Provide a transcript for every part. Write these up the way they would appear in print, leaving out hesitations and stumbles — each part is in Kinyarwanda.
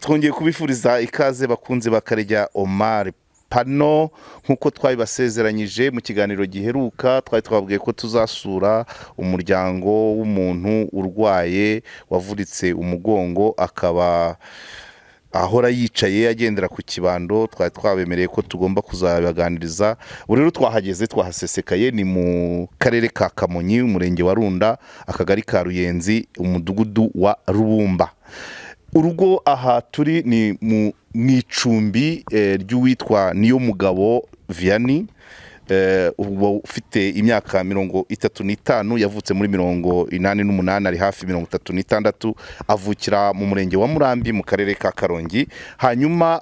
twongeye kubifuriza ikaze bakunze bakarya Omar Pano nkuko twabibasezeranyije mu kiganiro giheruka twari twabwiye ko tuzasura umuryango w'umuntu urwaye wavuritse umugongo akaba ahora yicaye agendera ku kibando. Twari twabemereye ko tugomba kuzabaganiriza. Rero twahageze twahasesekaye ni mu karere ka Kamonyi, umurenge wa Runda, akagari ka Ruyenzi, umudugudu wa Rubumba. Urugo aha turi ni mu icumbi ry'uwitwa Niyomugabo Vianney, ufite imyaka 35, yavutse muri 88, ari hafi 36, avukira mu murenge wa Murambi mu karere ka Karongi. Hanyuma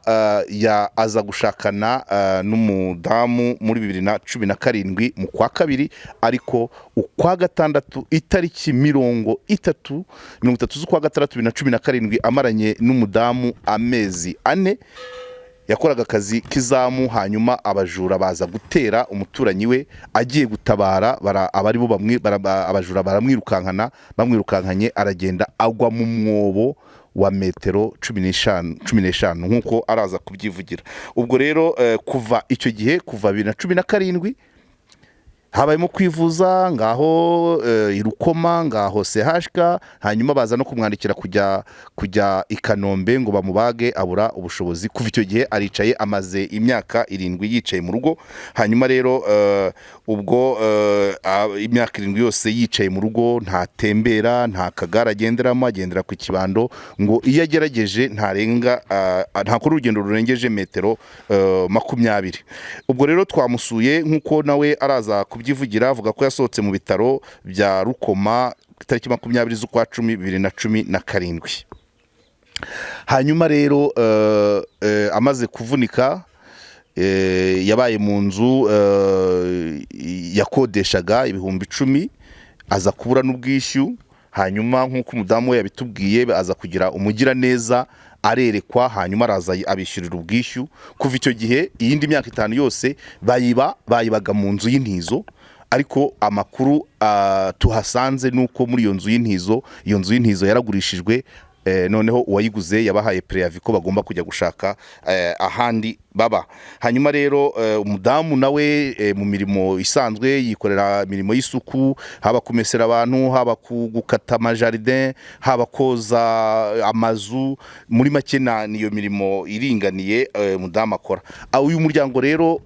aza gushakana n'umudamu muri 2017 mu kwa kabiri, ariko ukwa gatandatu itariki 30 z'ukwa gatandatu 2017 amaranye n'umudamu amezi 4. Yakoraga akazi kizamu, hanyuma abajura baza gutera umuturanyi we, agiye gutabara abari bo abajura bamwirukankanye aragenda agwa mu mwobo wa metero 15 nkuko araza kubyivugira. Ubwo rero kuva icyo gihe, kuva 2017 habayemo kwivuza ngaho Irukoma, ngaho CHK, hanyuma baza no kumwandikira kujya i Kanombe ngo bamubage, abura ubushobozi. Kuva icyo gihe aricaye, amaze imyaka 7 yicaye mu rugo. Hanyuma rero ubwo imyaka 7 yose yicaye mu rugo, ntatembera, nta kagara agenderamo, agendera ku kibando, ngo iyo agerageje ntakora urugendo rurengeje metero 20. Ubwo rero twamusuye nkuko nawe araza kubyivugira, avuga ko yasohotse mu bitaro bya Rukoma itariki 20 z'ukwa 10 2017. Hanyuma rero amaze kuvunika yabaye mu nzu yakodeshaga 10,000, aza kubura n'ubwishyu. Hanyuma nkuko umudamu we yabitubwiye, aza kugira umugira neza arerekwa, hanyuma araza abishyurira ubwishyu. Kuva icyo gihe iyindi myaka 5 yose bayibaga mu nzu y'intizo, ariko amakuru tuhasanze nuko muri iyo nzu y'intizo yaragurishijwe. Noneho uwayiguze yabahaye preavis ko bagomba kujya gushaka ahandi baba. Hanyuma rero umudamu nawe mu mirimo isanzwe yikorera imirimo y'isuku, haba kumesera abantu, haba gukata amajardin, haba koza amazu, muri make niyo mirimo iringaniye umudamu akora. Uyu muryango rero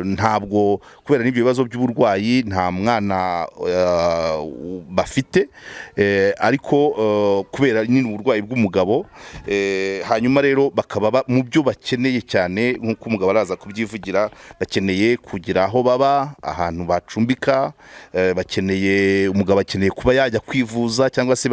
ntabwo, kubera n'ibyo bibazo by'uburwayi, nta mwana bafite, ariko kubera uburwayi bw'umugabo. Hanyuma rero bakaba mu byo bakeneye cyane, nkuko umugabo araza kubyivugira, bakeneye kugira aho baba, ahantu bacumbika, umugabo akeneye kuba yajya kwivuza, cyangwa se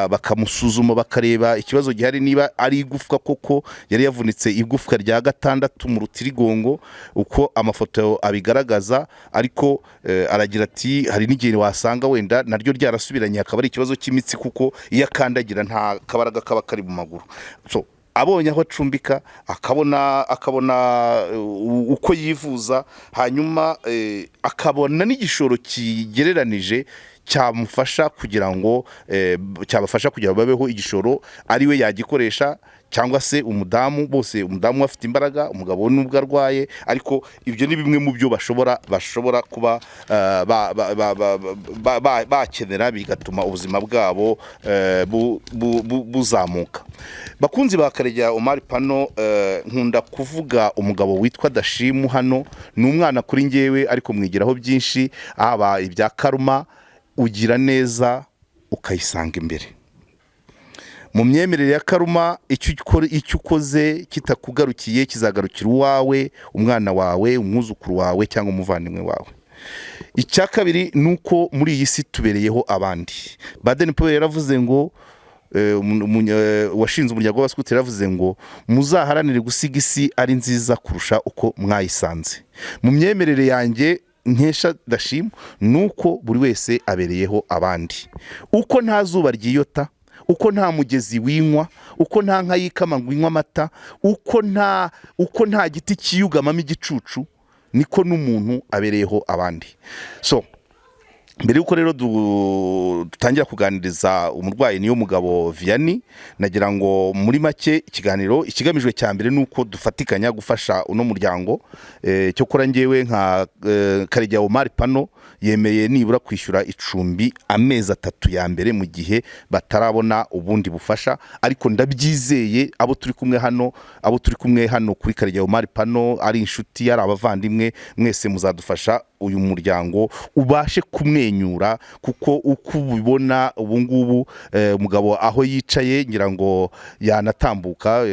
bakamusuzuma bakareba ikibazo gihari, niba ari igufwa koko yari yavunitse igufwa rya 6 mu rutirigongo uko amafoto abigaragaza. Ariko aragira ati hari n'igihe wasanga wenda naryo ryarasubiranye, akaba ari ikibazo cy'imitsi, kuko iyo akandagira nta kabaraga kaba kari mu maguru. So abonye aho acumbika, akabona uko yivuza, hanyuma akabona n'igishoro kigereranije cyabafasha kugira ngo babeho, igishoro ari we yagikoresha, cyangwa se umudamu afite imbaraga, umugabo nubwo arwaye. Ariko ibyo ni bimwe mu byo bashobora kuba bakenera, bigatuma ubuzima bwabo buzamuka. Bakunzi bakarya Omar Pano, nkunda kuvuga umugabo witwa Dashimu hano. Ni umwana kuri njyewe, ariko mwigiraho byinshi, aba ibya karma, ugira neza ukayisanga imbere. Mu myemerere ya karma, icyo ukoze kitakugarukiye kizagarukira uwawe, umwana wawe, umwuzukuru wawe, cyangwa umuvandimwe wawe. Icya kabiri nuko muri iyi si tubereyeho abandi. Baden Powell yaravuze ngo, washinze umuryango w'abaskuti yaravuze ngo, muzaharanire gusiga isi ari nziza kurusha uko mwayisanze. Mu myemerere yanjye nkesha Dashimu, nuko buri wese abereyeho abandi. Uko nta zuba ryiyota, uko nta mugezi winywa, uko nta nka yikama ngo inywa amata, uko nta giti kiyugamamo igicucu, niko n'umuntu abereyeho abandi. So mbere yuko rero dutangira kuganiriza umurwayi niyo mugabo Vianney, nagira ngo muri make ikiganiro ikigamijwe cya mbere nuko dufatikanya gufasha uno muryango. Cyo kora ngewe nka Karegeya Omar Pano yemeye nibura kwishyura icumbi amezi 3 ya mbere mu gihe batarabona ubundi bufasha, ariko ndabyizeye abo turi kumwe hano kuri Karegeya Omar Pano, ari inshuti, ari abavandimwe, mwese muzadufasha uyu muryango ubashe kumwenyura, kuko uko ubibona ubu ngubu umugabo aho yicaye ngira ngo yanatambuka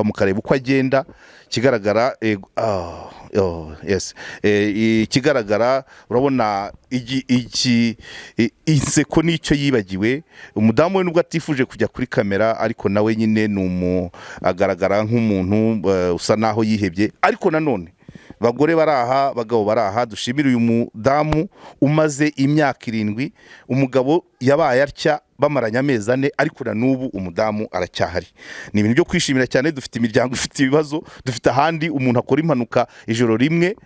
mu kareba uko agenda. Kigaragara kigaragara urabona inseko nicyo yibagiwe. Umudamu we nubwo atifuje kujya kuri kamera, ariko nawe nyine agaragara nk'umuntu usa naho yihebye. Ariko nanone bagore baraha, bagabo baraha, dushimira uyu mudamu umaze imyaka 7, umugabo yabaye atya bamaranye amezi 4, ariko na n'ubu umudamu aracyahari. Ni ibintu byo kwishimira cyane. Dufite imiryango ifite ibibazo, dufite ahandi umuntu akora impanuka ijoro rimwe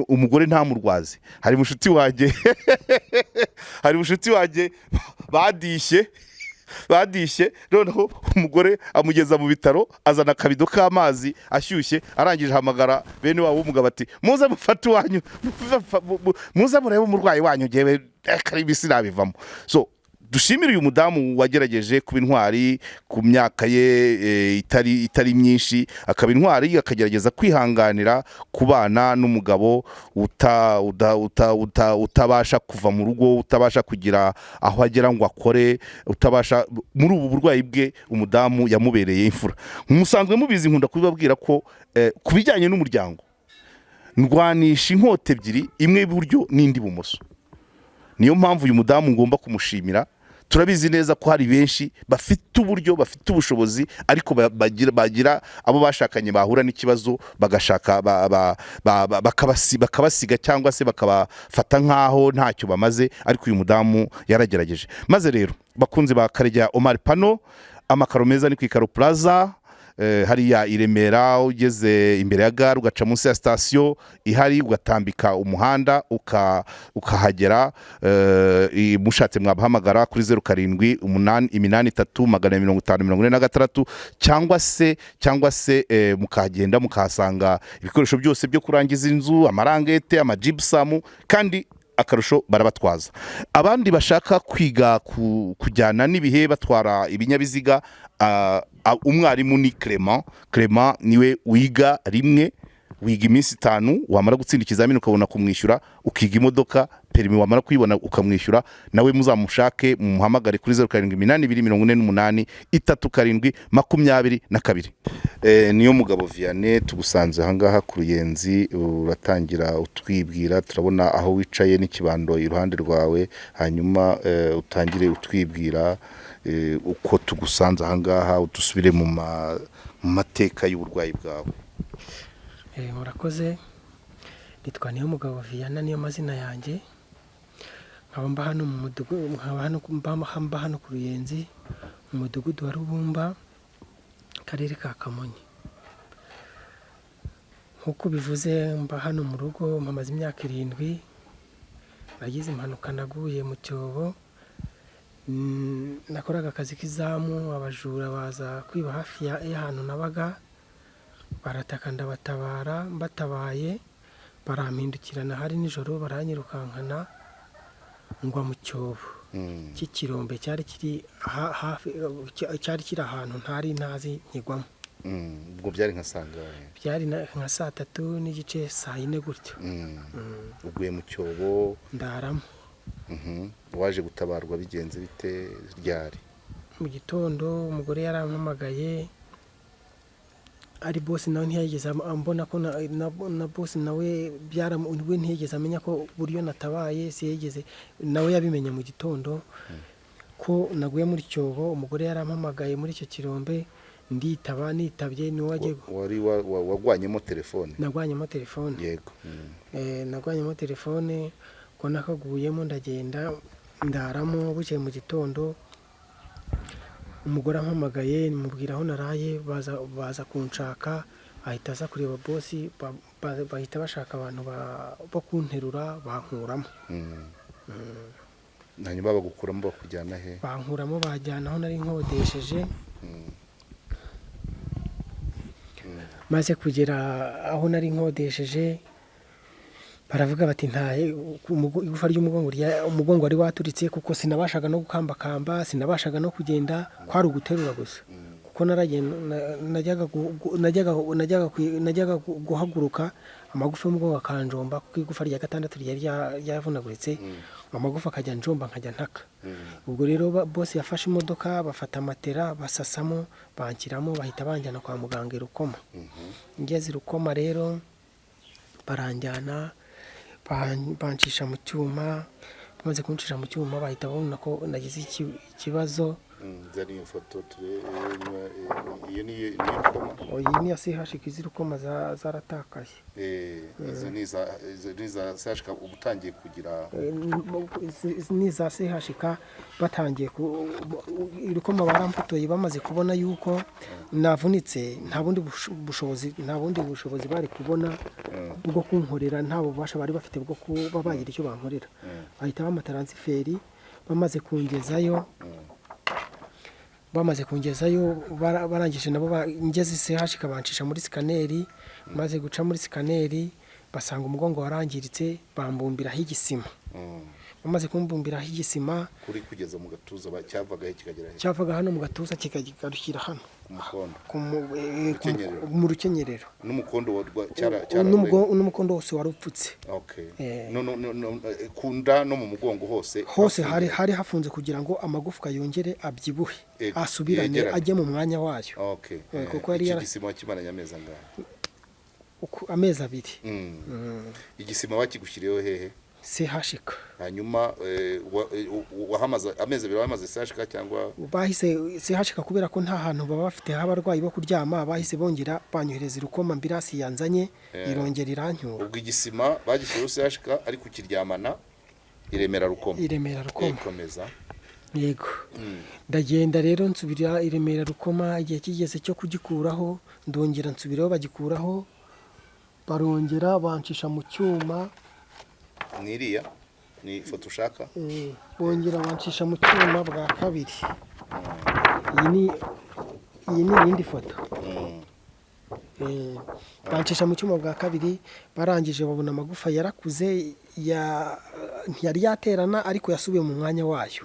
umugore ntamurwaze. Hari mushuti wanjye badishye noneho umugore amugeza mu bitaro, azana akabido k'amazi ashyushye, arangije hamagara bene wabo w'umugabo ati muze mufate wanyu, muze murebe umurwayi wanyu, ngewe karibisi nabivamo. So dushimira uyu mudamu wagerageje kuba intwari ku myaka ye itari myinshi, akaba intwari, akagerageza kwihanganira kubana n'umugabo utabasha kuva mu rugo, utabasha kugira aho agera ngo akore, utabasha. Muri ubu burwayi bwe umudamu yamubereye imfura. Musanzwe mubizi, nkunda kubibabwira ko ku bijyanye n'umuryango ndwanisha inkota ebyiri, imwe iburyo n'indi ibumoso. Niyo mpamvu uyu mudamu ngomba kumushimira. Turabizi neza ko hari benshi bafite uburyo, bafite ubushobozi, ariko bagira abo bashakanye bahura n'ikibazo bagashaka bakabasiga cyangwa se bakabafata nkaho ntacyo bamaze, ariko uyu mudamu yaragerageje. Maze rero bakunzi ba Karegeya Omar Pano, amakaro meza ni ku Ikaro Plaza, hariya i Remera, ugeze imbere ya gare ugaca munsi ya station ihari, ugatambika umuhanda ukahagera. Mushatse mwabahamagara kuri 0788835046, cyangwa se mukagenda mukahasanga ibikoresho byose byo kurangiza inzu, amarangete, amajibsamu, kandi akarusho barabatwaza. Abandi bashaka kwiga kujyana n'ibihe batwara ibinyabiziga, umwarimu ni Clement niwe wiga rimwe, wiga iminsi 5, wamara gutsinda ikizamini ukabona kumwishyura, ukiga imodoka perimi, wamara kuyibona ukamwishyura. Nawe muzamushake, mumuhamagare kuri 0782373722. Niyo mugabo Vianney, tugusanze ahangaha ku Ruyenzi, uratangira utwibwira, turabona aho wicaye n'ikibando iruhande rwawe, hanyuma utangire utwibwira uko tugusanze ahangaha, udusubire mu mateka y'uburwayi bwawe. Murakoze. Nitwa niyo mugabo Vianney, niyo mazina yanjye. Nkaba hano mu mudugudu, nkaba hano ku Ruyenzi, mu mudugudu wa Rubumba, Karere ka Kamonyi. Nkuko bivuze, mba hano mu rugo mpamaze imyaka 7. Nagize impanuka, naguye mu cyobo. Nakoraga akazi k'izamu, abajura baza kwiba hafi y'ahantu nabaga, barataka ndabatabara. Mbatabaye barampindukirana, hari nijoro baranyirukankana, ngwa mu cyobo cy'ikirombe cyari kiri ahantu ntari ntazi nkigwamo. Ubwo byari nka sangahe? Byari nka 3:30 n'igice, 4 gutyo. Uguye mu cyobo ndaramo. Waje gutabarwa bigenze bite ryari? Mu gitondo umugore yarampamagaye, ari boss nawe ntiyageze ambona ko na boss nawe we ntiyageze amenya ko buryo natabaye, siyegeze nawe yabimenya mu gitondo ko naguye muri cyobo. Umugore yarampamagaye muri icyo kirombe, nitabye ni waje. Wari wagwanyemo telefone? Nagwanyemo telefone. Yego. Nagwanyemo telefone, ko nakaguyemo ndagenda ndaramo. Bucye mu gitondo umugore ampamagaye, mubwira aho naraye, baza kunshaka ahita aza kureba bosi bahita bashaka abantu bo kunterura bankuramo. hanyuma bagukuramo bakujyana he? Bankuramo bajyana aho nari nkodesheje. Maze kugera aho nari nkodesheje baravuga bati nta igufa umugongo wari waturitse kuko sinabashaga no gukambakamba, sinabashaga no kugenda, kwari uguterura gusa kuko najyaga guhaguruka amagufa y'umugongo akanjomba kuko igufa rya gatandatu ryari ryavunaguritse, amagufa akajya njomba nkajya ntaka. Ubwo rero bose yafashe imodoka bafata matera basasamo banshyiramo bahita banjyana kwa muganga i Rukoma. Ngeze i Rukoma rero baranjyana bancisha mu cyuma, bamaze kuncisha mu cyuma bahita babona ko nagize ikibazo. Zari ifoto iyo ni iyi ni CHK z'i Rukoma zaratakaye. Izo ni za CHK ubutangiye kugira ni za CHK batangiye i Rukoma baramfotoye bamaze kubona yuko navunitse, nta bundi bushobozi bari kubona bwo kunkorera, nta bubasha bari bafite bwo kuba bagira icyo bankorera. Bahita bamutaransiferi bamaze kungezayo barangije nabo ngeze CHK bancisha muri sikaneri. Maze guca muri sikaneri basanga umugongo warangiritse bambumbiraho igisima. Bamaze kumbumbiraho igisima kuri kugeza mu gatuza cyavaga he kikagera he? Cyavaga hano mu gatuza kikagarukira hano mu rukenyerero n'umukondo wose warupfutse. Kunda no mu mugongo hose hari hafunze kugira ngo amagufwa yongere abyibuhe asubiranye ajye mu mwanya wayo. Kuko yari igisima kimaranye amezi angahe? Amezi 2. Igisima bakigushyiriyeho hehe? CHK. Hanyuma wahamaze amezi 2 wahamaze CHK cyangwa bahise CHK kubera ko nta hantu baba bafite abarwayi bo kuryama, bahise bongera banyohereza i Rukoma, ambirasi yanzanye irongera iranyura. Ubwo igisima bagishyiriyeho CHK ariko ukiryamana Iremera Rukoma. Komeza. Yego. Ndagenda rero nsubira Iremera Rukoma, igihe kigeze cyo kugikuraho ndongera nsubiraho bagikuraho, barongera bancisha mu cyuma. Niriya ni ifoto ushaka? Bongera bancisha mu cyuma bwa kabiri. Iyi ni iyindi foto. Bancisha mu cyuma bwa kabiri, barangije babona amagufa yarakuze ntiyari yaterana ariko yasubiye mu mwanya wayo.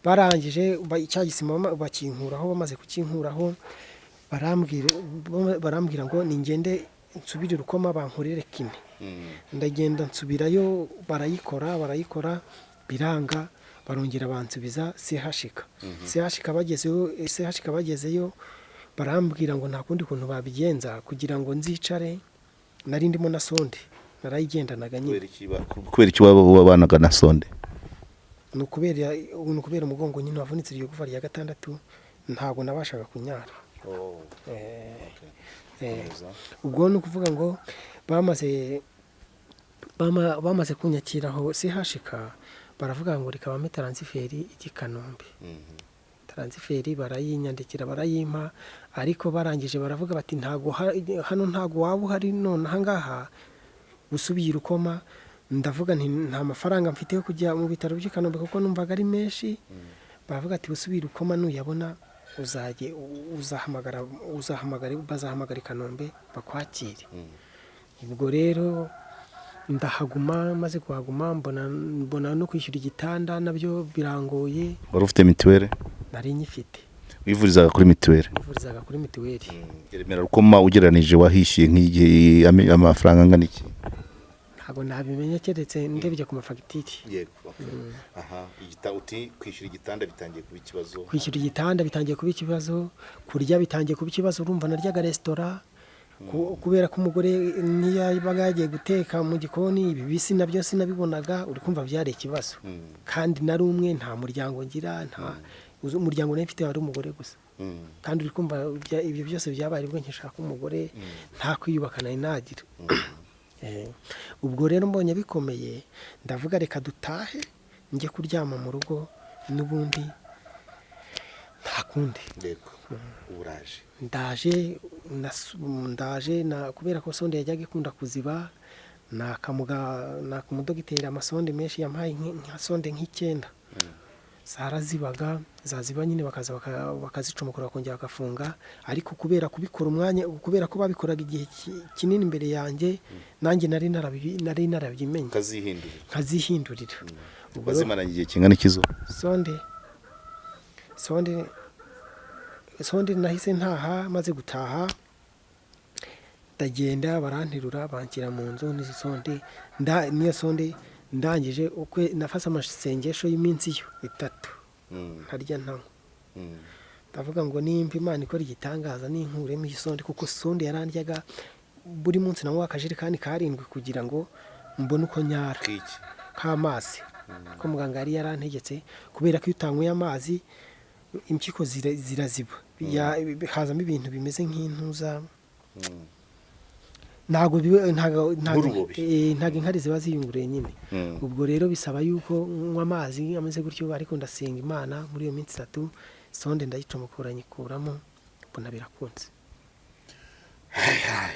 Barangije cya gisima bakinkuraho, bamaze kukinkuraho barambwira ngo ningende nsubire Rukoma bankorere kine. Ndagenda nsubirayo barayikora biranga, barongera bansubiza CHK. CHK bagezeyo barambwira ngo nta kundi kuntu babigenza kugira ngo nzicare, nari ndimo na sonde narayigendanaga nyine. Kubera iki wabanaga na sonde? Nukubera umugongo nyine wavunitse iryo gufa rya gatandatu, ntabwo nabashaga kunyara. Ubwo ni ukuvuga ngo bamaze kunyakiraho CHK baravuga ngo reka bame taransiferi i Kanombe. Taransiferi barayinyandikira barayimpa, ariko barangije baravuga bati hano ntago waba uhari none ahangaha usubiye Rukoma. Ndavuga nti nta mafaranga mfite yo kujya mu bitaro by'i Kanombe kuko numvaga ari menshi. Baravuga ati usubiye Rukoma nuyabona bazahamagara i Kanombe bakwakire. Ubwo rero ndahaguma, maze kuhaguma mbona no kwishyura igitanda nabyo birangoye. Wari ufite mituweli? Nari nyifite. Wivurizaga kuri mituweli? Wivurizaga kuri mituweli. Iremera Rukoma ugereranije wahishiye nk'igihe amafaranga angana iki? Ntabwo nabimenye keretse ndebye ku mafagitire. Yego. Uti kwishyura igitanda bitangiye kuba ikibazo? Kwishyura igitanda bitangiye kuba ikibazo, kurya bitangiye kuba ikibazo. Urumva naryaga resitora kubera ko umugore niyabaga yagiye guteka mu gikoni, ibibisi nabyo sinabibonaga, uri kumva byari ikibazo. Kandi nari umwe, nta muryango ngira, nta umuryango nari mfite wari umugore gusa. Kandi uri kumva ibyo byose byabaye ubwo nkishaka umugore, nta kwiyubaka nari nagira. Ubwo rero mbonye bikomeye ndavuga reka dutahe njye kuryama mu rugo, n'ubundi hakundi yego uraje ndaje kubera ko sonde yajyaga ikunda kuziba nakamudogiteri amasonde menshi yampaye nka sonde nk'icyenda zarazibaga zaziba nyine bakaza bakazicomokora bakongera bagafunga ariko kubera kubikora kubera ko babikoraga igihe kinini imbere yanjye nanjye nari narabyimenye nkazihindurira bazimaranye igihe kingana ikizo sonde nahise ntaha maze gutaha ndagenda baranterura banshyira mu nzu n'izo sonde niyo sonde ndangije nafase amasengesho y'iminsi yo 3 ntarya ntanywa ndavuga ngo nimba Imana ikora igitangaza n'inkuremo isonde kuko sonde yarandyaga buri munsi nawe akajerekani karindwi kugira ngo mbone uko nyara k'amazi ko muganga yari yarantegetse kubera ko iyo utanyweye amazi impyiko ziraziba hazamo ibintu bimeze nk'intuza ntago inkari ziba ziyunguriye nyine ubwo rero bisaba yuko nywa amazi ameze gutyo ariko ndasenga Imana muri iyo minsi 3 sonde ndayicomokora nyikuramo mbona birakunze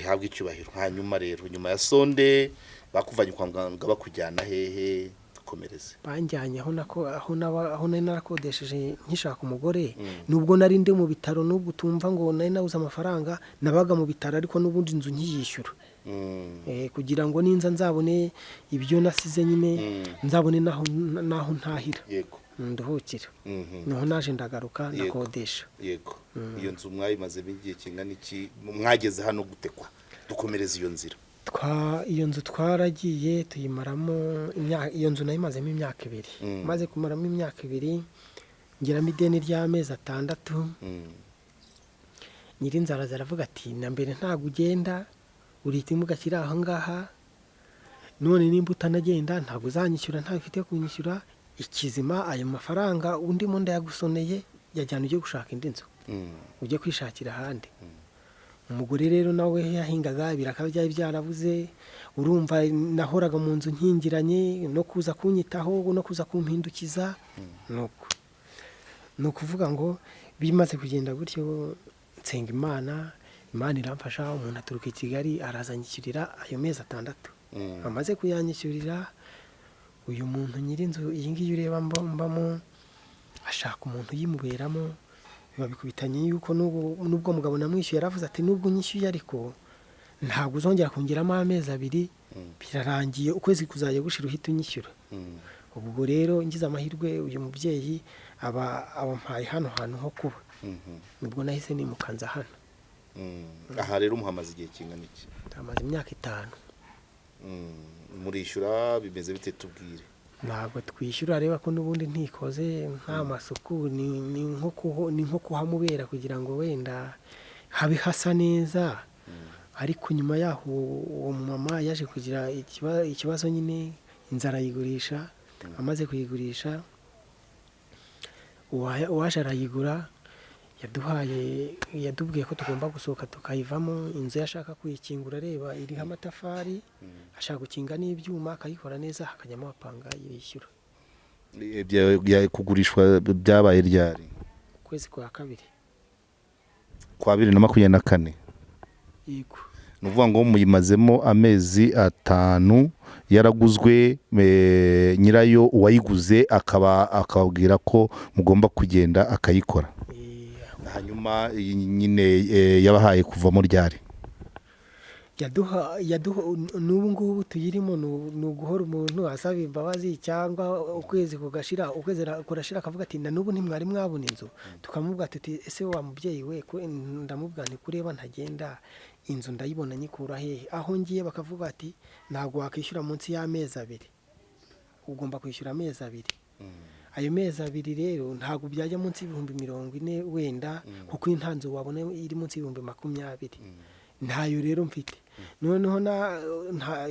yabwa icyubahiro. Hanyuma rero nyuma ya sonde bakuvanye kwa muganga bakujyana hehe dukomereze? Banjyanye aho nari narakodesheje nkishaka umugore nubwo nari ndi mu bitaro nubwo tumva ngo nari nabuze amafaranga nabaga mu bitaro ariko n'ubundi inzu nkiyishyura kugira ngo ninza nzabone ibyo nasize nyine nzabone naho ntahira nduhukira naho naje ndagaruka ndakodesha. Yego iyo nzu mwayimaze igihe kingana iki mwageze hano gutekwa dukomereza iyo nzira? Iyo nzu twaragiye tuyimaramo iyo nzu nayimazemo imyaka 2 maze kumaramo imyaka 2 ngeramo ideni ry'amezi 6 nyirinzara zaravuga ati na mbere ntago ugenda uritimu gakira aho ngaha none nimba utanagenda ntago uzanyishyura ntafite kunyishyura ikizima ayo mafaranga undi mu ndayagusoneye yajyana ujye gushaka indi nzu ujye kwishakira ahandi. Umugore rero nawe yahingaga ibiraka byari byarabuze urumva nahoraga mu nzu nkingiranye no kuza kunyitaho no kuza kumpindukiza no kuvuga ngo bimaze kugenda gutyo nsenga Imana iramfasha umuntu aturuka i Kigali arazanyishyurira ayo mezi 6 amaze kuyanyishyurira uyu muntu nyirinzu iyi ngiyi ureba mbamo ashaka umuntu yimuberamo babikubitanye yuko nubwo mugabo namwishyuye yaravuze ati nubwo nyishyuye ariko ntabwo uzongera kongeramo amezi 2 birarangiye ukwezi kuzajya gushira uhita unyishyura. Ubwo rero ngize amahirwe uyu mubyeyi abampaye hano hantu ho kuba nubwo nahise nimukanza hano. Aha rero muhamaze igihe kingana iki? Tamaze imyaka 5. Murishyura bimeze bite tubwire? Ntabwo twishyura reba ko n'ubundi ntikoze nta masuku ni nko kuhamubera kugira ngo wenda habe hasa neza ariko nyuma yaho uwo mama yaje kugira ikibazo nyine inzara yigurisha amaze kuyigurisha uwaje arayigura yadubwiye ko tugomba gusohoka tukayivamo inzu yashaka kuyikingura reba iriho amatafari ashaka gukinga n'ibyuma akayikora neza hakajyamo abapanga yishyura. Kugurishwa byabaye ryari? Kwezi kwa 2 kwa 2024. Yego nuvuga ngo muyimazemo amezi 5 yaraguzwe nyirayo uwayiguze akababwira ko mugomba kugenda akayikora. Hanyuma nyine yabahaye kuvamo ryari? yaduha n'ubu ngubu tuyirimo nuguhora umuntu asaba imbabazi cyangwa ukwezi kugashira ukwezi kurashira akavuga ati na n'ubu ntimwari mwabona inzu tukamubwira tuti ese wa mubyeyi we ndamubwira nti kureba ntagenda inzu ndayibona nyikura hehe aho ngiye bakavuga ati ntago wakishyura munsi y'amezi 2 ugomba kwishyura amezi 2 ayo mezi 2 rero ntago byajya munsi y'40 wenda kuko intanzo wabona iri munsi y'20 ntayo rero mfite noneho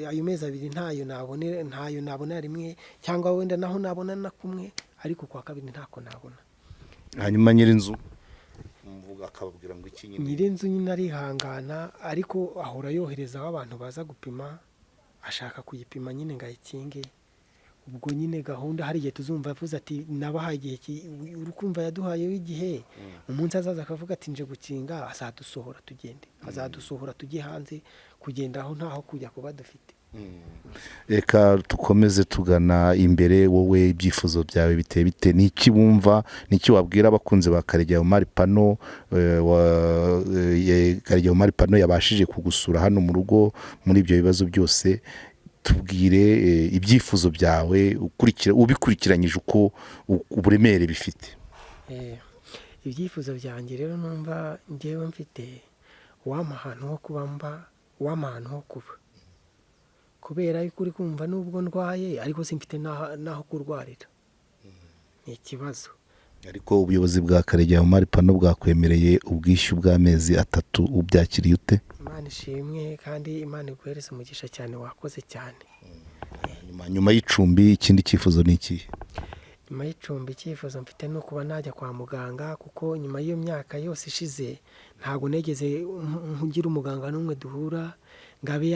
ayo mezi 2 ntayo nabona rimwe cyangwa wenda naho nabona na kumwe ariko kwa 2 ntako nabona. Hanyuma nyirinzu mvuga akababwira ngo iki nyine nyirinzu nyine arihangana ariko ahora yohereza abantu baza gupima ashaka kuyipima nyine ngayikinge ubwo nyine gahunda hari igihe tuzumva avuze ati nabahaye igihe urukumva yaduhayeho igihe umunsi azaza akavuga ati nje gukinga azadusohora tugende azadusohora tujye hanze kugenda aho ntaho kujya kuba dufite. reka dukomeze tugana imbere. Wowe ibyifuzo byawe biteye bite? Niki wumva, niki wabwira abakunzi ba Karegeya Omar Pano? Karegeya Omar Pano yabashije kugusura hano mu rugo muri ibyo bibazo byose. Tubwire ibyifuzo byawe ubikurikiranyije uko uburemere bifite. Ibyifuzo byanjye rero numva ngewe mfite wampa ahantu ho kuba wampa ahantu ho kuba, kubera yuko uri kumva nubwo ndwaye ariko simfite n'aho kurwarira, ni ikibazo. Ariko ubuyobozi bwa Karegeya Omar Pano bwakwemereye ubwishyu bw'amezi 3, ubyakiriye ute? Imana ishimwe kandi Imana iguhereze umugisha cyane, wakoze cyane. Nyuma y'icumbi ikindi cyifuzo ni iki? Nyuma y'icumbi icyifuzo mfite ni ukuba najya kwa muganga, kuko nyuma y'iyo myaka yose ishize ntabwo negeze ngira umuganga n'umwe duhura ngo abe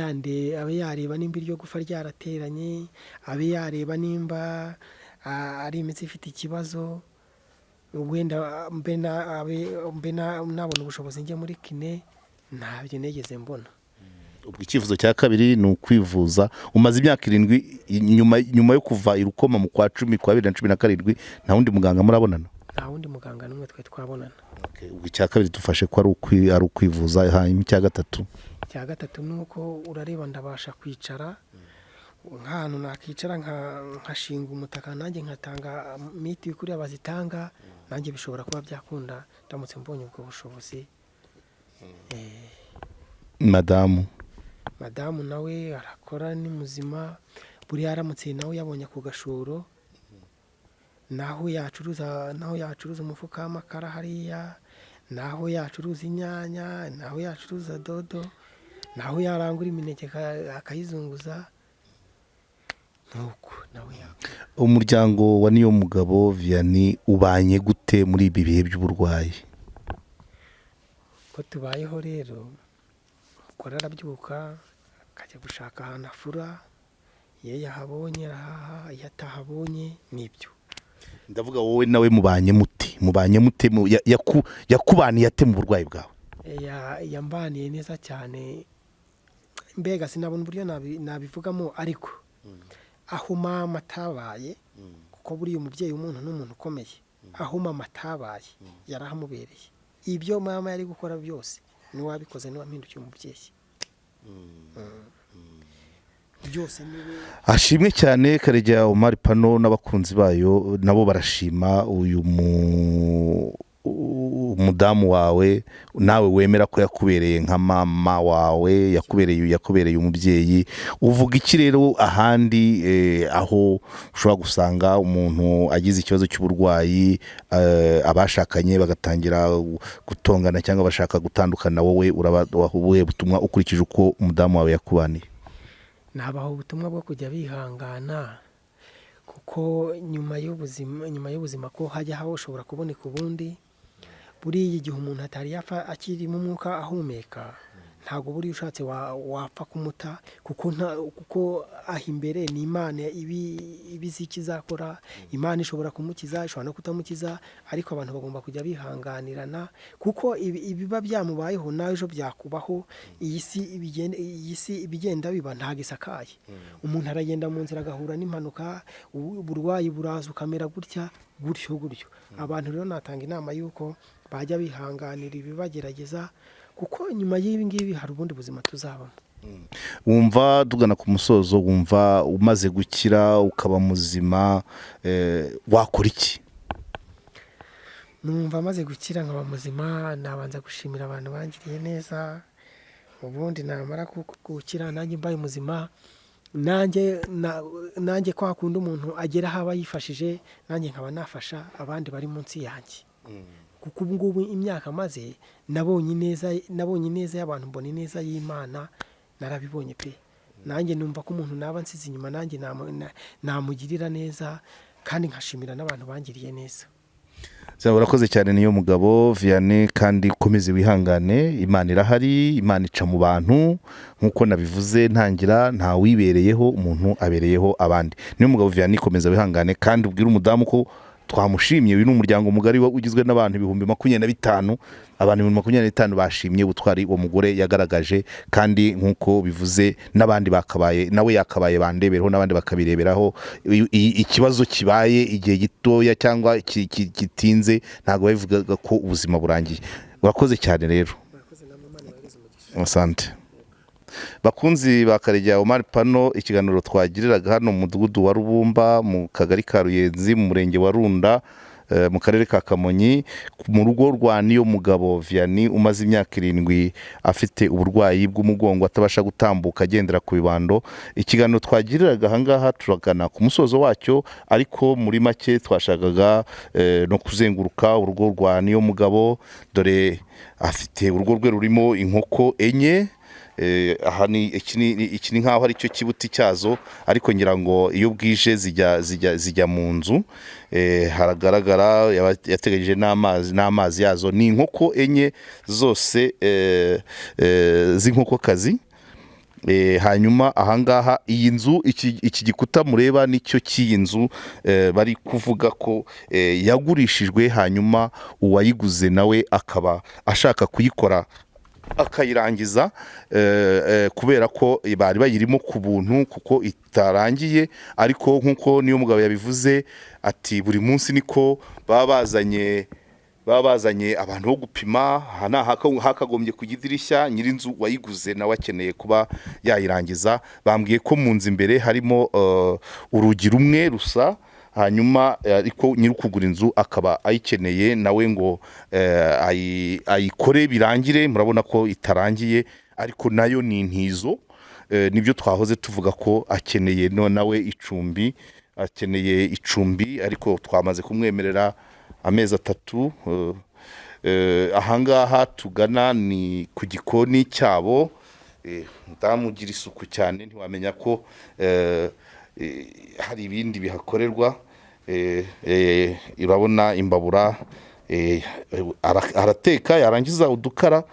yareba nimba iryo gufa ryarateranye, abe yareba nimba ari imitsi ifite ikibazo, wenda mbe nabona ubushobozi njye muri kine, ntabyo negeze mbona. Ubwo icyifuzo cya kabiri ni ukwivuza. Umaze imyaka 7 nyuma yo kuva i Rukoma mu kwa 10 kwa 2017, nta wundi muganga murabonana? Nta wundi muganga n'umwe twe twabonana. Ubwo icya kabiri dufashe ko ari ukwivuza. Hanyuma icya gatatu? Icya gatatu ni uko urareba ndabasha kwicara nk'ahantu nakicara nkashinga umutaka nanjye nkatanga miti kuri abazitanga, nanjye bishobora kuba byakunda ndamutse mbonye ubwo bushobozi. Madamu nawe arakora, ni muzima, buriya aramutse nawe yabonye ku gashoro, naho yacuruza umufuka w'amakara hariya, naho yacuruza inyanya, naho yacuruza dodo, naho yarangura imineke akayizunguza, nuko nawe yakora. Umuryango wa Niyomugabo Vianney ubanye gute muri ibi bihe by'uburwayi? Ko tubayeho rero, umugore arabyuka akajya gushaka ahantu afura, iyo yahabonye arahaha, iyo atahabonye nibyo. Ndavuga wowe nawe mubanye mute? Yakubaniye ate mu burwayi bwawe? Yambaniye neza cyane, mbega sinabona uburyo nabivugamo, ariko aho mama atabaye, kuko buriya umubyeyi w'umuntu n'umuntu ukomeye, aho mama atabaye yarahamubereye. Ibyo mama yari gukora byose niwabikoze niwampindukiye umubyeyi. Byose niwe ashimwe cyane. Karegeya Omar Pano n'abakunzi bayo nabo barashima uyu umudamu wawe, nawe wemera ko yakubereye nka mama wawe, yakubereye umubyeyi. Uvuga iki rero ahandi aho ushobora gusanga umuntu agize ikibazo cy'uburwayi, abashakanye bagatangira gutongana cyangwa bashaka gutandukana, wowe ubuhe butumwa ukurikije uko umudamu wawe yakubaniye? Nabaho ubutumwa bwo kujya bihangana, kuko nyuma y'ubuzima ko hajya haho ushobora kuboneka ubundi. Buriya igihe umuntu atari yapfa akiri mu mwuka ahumeka, ntabwo buriya ushatse wapfa kumuta, kuko aho imbere ni Imana ibizi ikizakora. Imana ishobora kumukiza, ishobora no kutamukiza, ariko abantu bagomba kujya bihanganirana, kuko ibiba byamubayeho nawe ejo byakubaho. Iyi si ibigenda biba ntabwo isakaye. Umuntu aragenda mu nzira agahura n'impanuka, uburwayi buraza ukamera gutyo. Abantu rero natanga inama y'uko bajya bihanganira ibibagerageza, kuko nyuma y'ibi ngibi hari ubundi buzima tuzabamo. Wumva tugana ku musozo, wumva umaze gukira ukaba muzima, wakora iki? Numva amaze gukira nkaba muzima, nabanza gushimira abantu bangiriye neza, ubundi namara gukira nanjye mbaye muzima, nanjye kwa kundi umuntu agera aho aba yifashije, nanjye nkaba nafasha abandi bari munsi yanjye. Kuko ubu ngubu imyaka maze nabonye neza y'abantu, mbona ineza y'Imana, narabibonye pe. Nanjye numva ko umuntu naba nsize inyuma nanjye namugirira neza, kandi nkashimira n'abantu bangiriye neza. urakoze cyane niyo mugabo Vianney, kandi ukomeze wihangane, Imana irahari, Imana ica mu bantu nk'uko nabivuze ntangira, nta wibereyeho, umuntu abereyeho abandi. Niyo mugabo Vianney, komeza wihangane kandi ubwire umudamu ko twamushimye. Uyu ni umuryango mugari ugizwe n'abantu 25,000, abantu 25,000 bashimye ubutwari uwo mugore yagaragaje, kandi nk'uko bivuze n'abandi bakabaye, nawe yakabaye bandebereho n'abandi bakabireberaho. Ikibazo kibaye igihe gitoya cyangwa kitinze ntabwo bavuga ko ubuzima burangiye. Urakoze cyane rero, asante. Bakunzi ba Karegeya Omar Pano, ikiganiro twagiriraga hano mu mudugudu wa Rubumba mu kagari ka Ruyenzi mu murenge wa Runda mu karere ka Kamonyi, mu rugo rwa niyo mugabo Vianney umaze imyaka 7 afite uburwayi bw'umugongo, atabasha gutambuka agendera ku bibando. Ikiganiro twagiriraga ahangaha turagana ku musozo wacyo, ariko muri make twashakaga no kuzenguruka urugo rwa niyo mugabo, dore afite urugo rwe rurimo inkoko enye. Aha iki ni nkaho ari cyo kibuti cyazo, ariko ngira ngo iyo bwije zijya mu nzu. Haragaragara yateganyije n'amazi yazo. Ni inkoko enye zose z'inkokokazi. Hanyuma ahangaha iyi nzu, iki gikuta mureba nicyo cy'iyi nzu bari kuvuga ko yagurishijwe, hanyuma uwayiguze nawe akaba ashaka kuyikora akayirangiza, kubera ko bari bayirimo ku buntu kuko itarangiye. Ariko nk'uko niyo mugabo yabivuze ati buri munsi niko baba bazanye abantu bo gupima. Hakagombye ku idirishya, nyir'inzu wayiguze nawe akeneye kuba yayirangiza. Bambwiye ko mu nzu imbere harimo urugi rumwe rusa, hanyuma ariko nyir'ukugura inzu akaba ayikeneye nawe ngo ayikore birangire. Murabona ko itarangiye, ariko nayo ni intizo. Nibyo twahoze tuvuga ko akeneye nawe icumbi, akeneye icumbi, ariko twamaze kumwemerera amezi 3. Ahangaha tugana ni ku gikoni cyabo. Ndamugira isuku cyane, ntiwamenya ko hari ibindi bihakorerwa. Urabona imbabura, arateka yarangiza udukara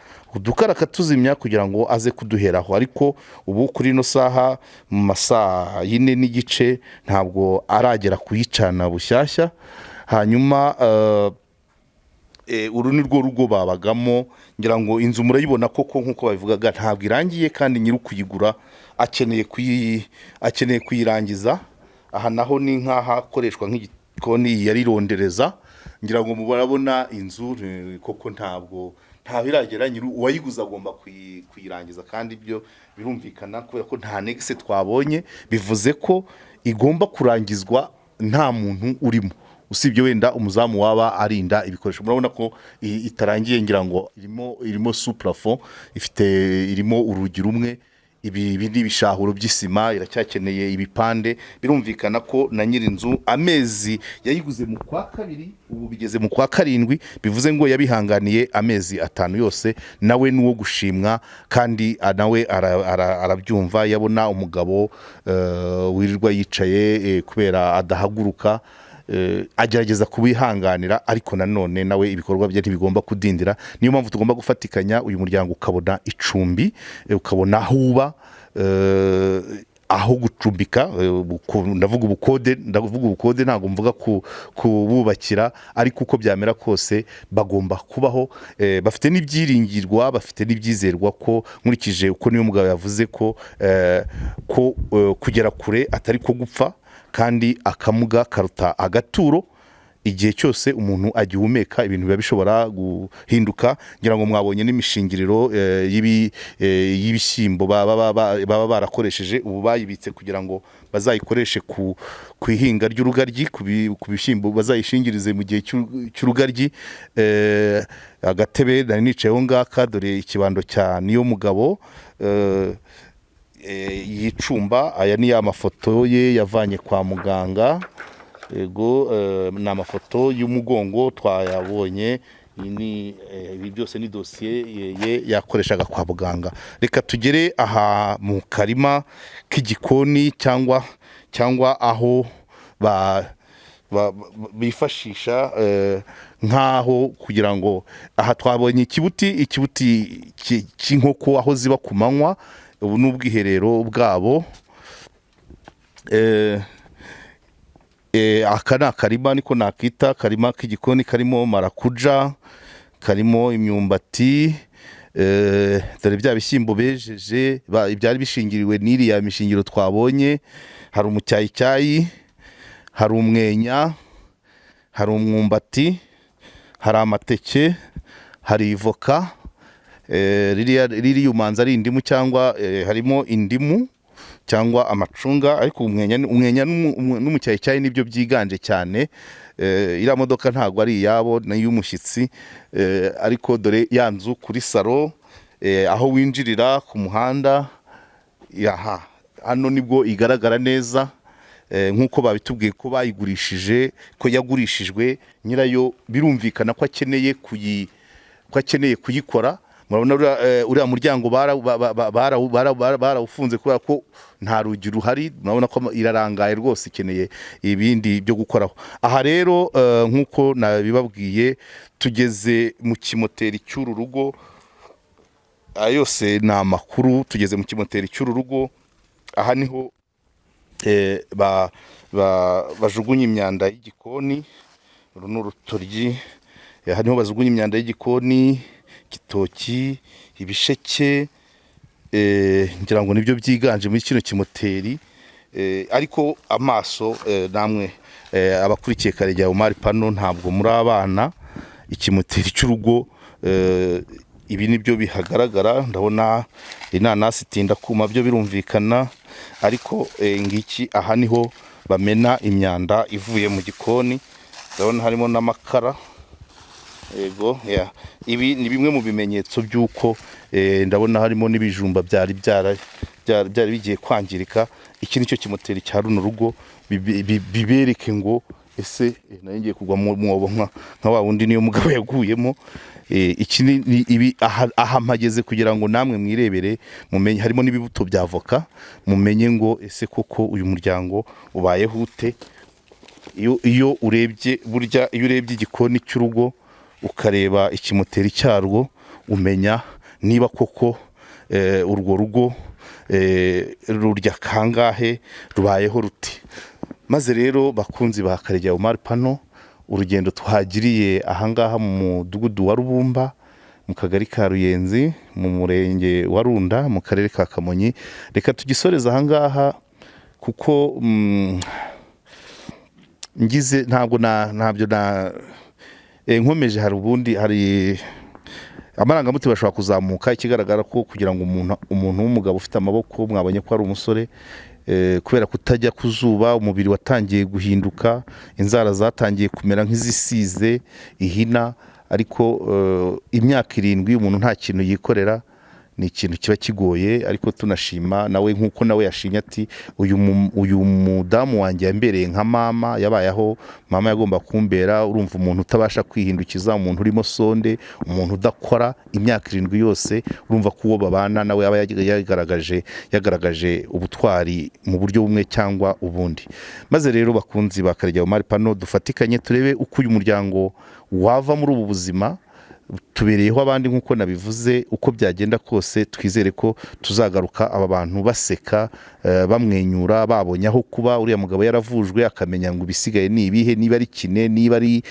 akatuzimya kugira ngo aze kuduheraho. Ariko ubu kuri ino saha mu masaa 4 ntabwo aragera kuyicana bushyashya. Hanyuma uru ni rwo rugo babagamo. Ngira ngo inzu murayibona koko nk'uko babivugaga ntabwo irangiye, kandi nyir'ukuyigura akeneye kuyirangiza. Aha naho ni nk'ahakoreshwa nk'igikoni yarirondereza. Ngira ngo murabona inzu koko ntabwo iragera, uwayiguza agomba kuyirangiza, kandi ibyo birumvikana kubera ko nta negise twabonye. Bivuze ko igomba kurangizwa nta muntu urimo, usibye wenda umuzamu waba arinda ibikoresho. Murabona ko itarangiye, ngira ngo irimo sous-plafond, irimo urugi rumwe. Ibi ni ibishahuro by'isima, iracyakeneye ibipande. Birumvikana ko na nyir'inzu amezi yayiguze mu kwa 2, ubu bigeze mu kwa 7, bivuze ngo yabihanganiye amezi 5 yose. Nawe nuwo gushimwa, kandi nawe arabyumva. Yabona umugabo wirirwa yicaye kubera adahaguruka, agerageza kubihanganira, ariko nanone nawe ibikorwa bye ntibigomba kudindira. Niyo mpamvu tugomba gufatikanya uyu muryango ukabona icumbi, ukabona aho uba, aho gucumbika. Ndavuga ubukode, ntabwo mvuga kububakira, ariko uko byamera kose bagomba kubaho. Bafite n'ibyiringirwa, bafite n'ibyizerwa ko, nkurikije uko niyo mugabo yavuze ko kugera kure atari ko gupfa, kandi akamuga karuta agaturo. Igihe cyose umuntu agihumeka ibintu biba bishobora guhinduka. Ngira ngo mwabonye n'imishingiriro y'ibishyimbo baba barakoresheje, ubu bayibitse kugira ngo bazayikoreshe ku ihinga ry'urugaryi, ku bishyimbo bazayishingirize mu gihe cy'urugaryi. Agatebe nari nicayeho ngaka, dore ikibando cya niyo mugabo yicumba. Aya ni ya mafoto ye yavanye kwa muganga. Yego, ni amafoto y'umugongo twayabonye. Ibi byose ni dosiye ye yakoreshaga kwa muganga. Reka tugere aha mu karima k'igikoni, cyangwa aho bifashisha nk'aho kugira ngo aha twabonye ikibuti cy'inkoko aho ziba ku manywa. Ubu ni ubwiherero bwabo. Aka ni akarima niko nakita, akarima k'igikoni karimo marakuja, karimo imyumbati, dore bya bishyimbo bejeje byari bishingiriwe n'iriya mishingiro twabonye. Hari umucyayicyayi, hari umwenya, hari umwumbati, hari amateke, hari ivoka, ririya umanza ari indimu cyangwa harimo indimu cyangwa amacunga, ariko umwenya n'umucyayicyayi nibyo byiganje cyane. Iriya modoka ntabwo ari iyabo, ni iy'umushyitsi. Ariko dore ya nzu kuri salo, aho winjirira ku muhanda, hano nibwo igaragara neza. Nk'uko babitubwiye ko bayigurishije, ko yagurishijwe, nyirayo birumvikana ko akeneye kuyikora. Murabona uriya muryango barawufunze kubera ko nta rugi ruhari. Murabona ko irarangaye rwose, ikeneye ibindi byo gukoraho. Aha rero nk'uko nabibabwiye, tugeze mu kimoteri cy'uru rugo. Yose ni amakuru. Tugeze mu kimoteri cy'uru rugo. Aha niho bajugunya imyanda y'igikoni. Uru ni urutoryi. Aha niho bajugunya imyanda y'igikoni, igitoki, ibisheke, ngira ngo nibyo byiganje muri kino kimoteri. Ariko amaso namwe abakurikiye Karegeya Omar Pano ntabwo muri abana. Ikimoteri cy'urugo, ibi nibyo bihagaragara. Ndabona inanasi itinda kuma, byo birumvikana. Ariko ngiki, aha niho bamena imyanda ivuye mu gikoni. Ndabona harimo n'amakara. Yego, ibi ni bimwe mu bimenyetso by'uko ndabona harimo n'ibijumba byari bigiye kwangirika. Iki nicyo kimoteri cya runo rugo, bibereke ngo ese nayo ngiye kugwa mu mwobo nka wa wundi niyo mugabo yaguyemo. Ibi aha mpageze kugira ngo namwe mwirebere, mumenye. Harimo n'ibibuto bya avoka, mumenye ngo ese koko uyu muryango ubayeho ute. Iyo urebye igikoni cy'urugo ukareba ikimoteri cyarwo, umenya niba koko urwo rugo rurya kangahe, rubayeho ruti. Maze rero bakunzi ba Karegeya Omar Pano, urugendo twagiriye ahangaha mu mudugudu wa Rubumba, mu kagari ka Ruyenzi, mu murenge wa Runda, mu karere ka Kamonyi, reka tugisoreza ahangaha kuko ngize ntabyo nkomeje. Hari amarangamutima bashobora kuzamuka. Ikigaragara ko kugira ngo umuntu w'umugabo ufite amaboko, mwabonye ko ari umusore, kubera kutajya ku zuba, umubiri watangiye guhinduka, inzara zatangiye kumera nk'izisize ihina. Ariko imyaka 7 umuntu nta kintu yikorera, ni ikintu kiba kigoye. Ariko tunashima nawe, nk'uko nawe yashimye ati uyu mudamu wanjye yambereye nka mama, yabayeho mama yagomba kumbera. Urumva umuntu utabasha kwihindukiza, umuntu urimo sonde, umuntu udakora imyaka 7 yose, urumva ko uwo babana nawe yaba yagaragaje ubutwari mu buryo bumwe cyangwa ubundi. Maze rero bakunzi ba Karegeya Omar Pano, dufatikanye turebe uko uyu muryango wava muri ubu buzima. Tubereyeho abandi nk'uko nabivuze. Uko byagenda kose, twizere ko tuzagaruka aba bantu baseka, bamwenyura, babonye aho kuba. Uriya mugabo yaravujwe, akamenya ngo ibisigaye ni ibihe, niba ari kine, niba ari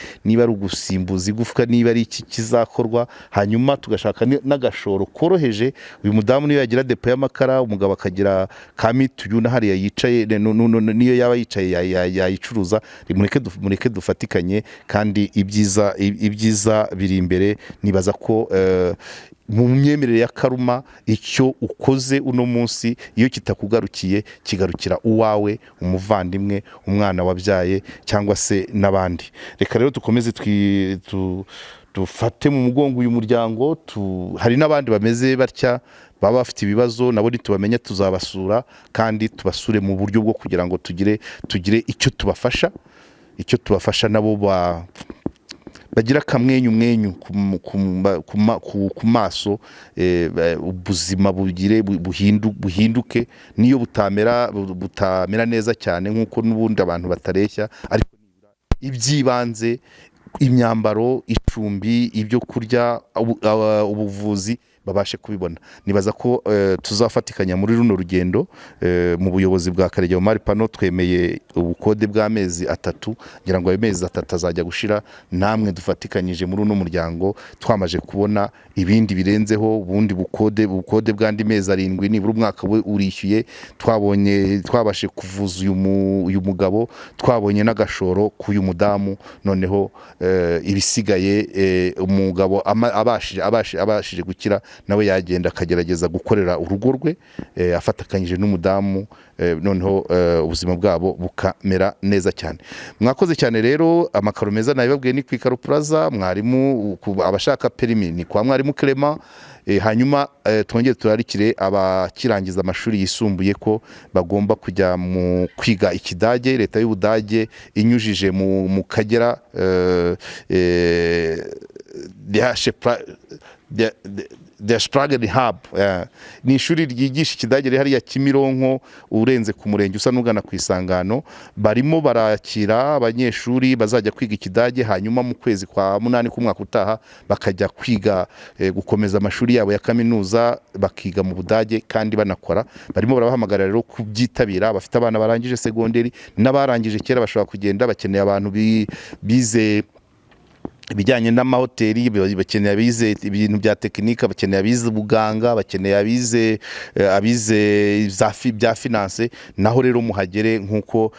ugusimbuza igufwa, niba ari iki kizakorwa. Hanyuma tugashaka n'agashoro koroheje. Uyu mudamu niyo yagira depo y'amakara, umugabo akagira ka mituyu na hariya yicaye, niyo yaba yicaye yayicuruza. Mureke dufatikanye, kandi ibyiza biri imbere. Nibaza ko mu myemerere ya karuma, icyo ukoze uno munsi, iyo kitakugarukiye, kigarukira uwawe, umuvandimwe, umwana wabyaye, cyangwa se n'abandi. Reka rero dukomeze dufate mu mugongo uyu muryango. Hari n'abandi bameze batya, baba bafite ibibazo, nabo nitubamenya tuzabasura, kandi tubasure mu buryo bwo kugira ngo tugire icyo tubafasha nabo bagira akamwenyu ku maso, ubuzima buhinduke. Niyo butamera neza cyane nk'uko n'ubundi abantu batareshya, ariko iby'ibanze, imyambaro, icumbi, ibyo kurya, ubuvuzi babashe kubibona. Nibaza ko tuzafatikanya muri runo rugendo. Mu buyobozi bwa Karegeya Omar Pano twemeye ubukode bw'amezi 3, ngira ngo ayo mezi 3 azajya gushira, namwe dufatikanyije muri uno muryango twamaje kubona ibindi birenzeho, ubundi bukode bw'andi mezi 7 nibura umwaka we urishyuye. Twabashe kuvuza uyu mugabo, twabonye n'agashoro k'uyu mudamu, noneho ibisigaye umugabo abashije gukira nawe yagenda akagerageza gukorera urugo rwe afatakanyije n'umudamu, noneho ubuzima bwabo bukamera neza cyane. Mwakoze cyane rero. Amakaro meza nabibabwiye ni kw'Ikaro Plaza, mwarimu abashaka perimi ni kwa mwarimu Clement. Hanyuma twongere turarikire abakirangiza amashuri yisumbuye ko bagomba kujya mu kwiga ikidage. Leta y'Ubudage inyujije mu Kagera Der Sprachen Hub, ni ishuri ryigisha ikidage riri hariya Kimironko, urenze ku murenge usa n'ugana ku Isangano. Barimo barakira abanyeshuri bazajya kwiga ikidage, hanyuma mu kwezi kwa 8 k'umwaka utaha bakajya kwiga gukomeza amashuri yabo ya kaminuza, bakiga mu Budage kandi banakora. Barimo barabahamagarira rero kubyitabira. Bafite abana barangije segonderi n'abarangije kera bashobora kugenda. Bakeneye abantu bize ibijyanye n'amahoteli, bakeneye abize ibintu bya tekinika, bakeneye abize ubuganga, bakeneye abize bya finance. Naho rero muhagere nk'uko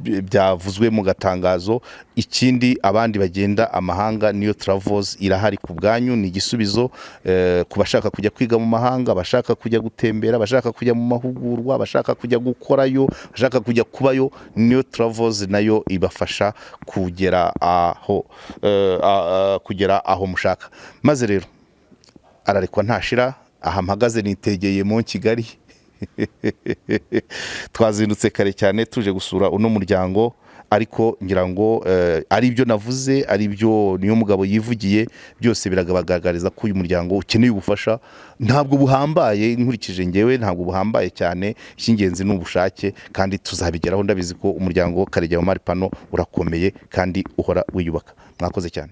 byavuzwe mu gatangazo. Ikindi, abandi bagenda amahanga, niyo Travels irahari ku bwanyu, ni igisubizo ku bashaka kujya kwiga mu mahanga, bashaka kujya gutembera, bashaka kujya mu mahugurwa, bashaka kujya gukorayo, bashaka kujya kubayo. Niyo Travels nayo ibafasha kugera aho mushaka. Maze rero ararekwa ntashira. Aha mpagaze nitegeye mu Kigali. Twazindutse kare cyane tuje gusura uno muryango, ariko ngira ngo ari byo navuze, ari byo niyo mugabo yivugiye, byose biragaragariza ko uyu muryango ukeneye ubufasha. Ntabwo buhambaye, nkurikije ngewe ntabwo buhambaye cyane, icy'ingenzi n'ubushake, kandi tuzabigeraho. Ndabizi ko umuryango Karegeya Omar Pano urakomeye kandi uhora wiyubaka. Mwakoze cyane.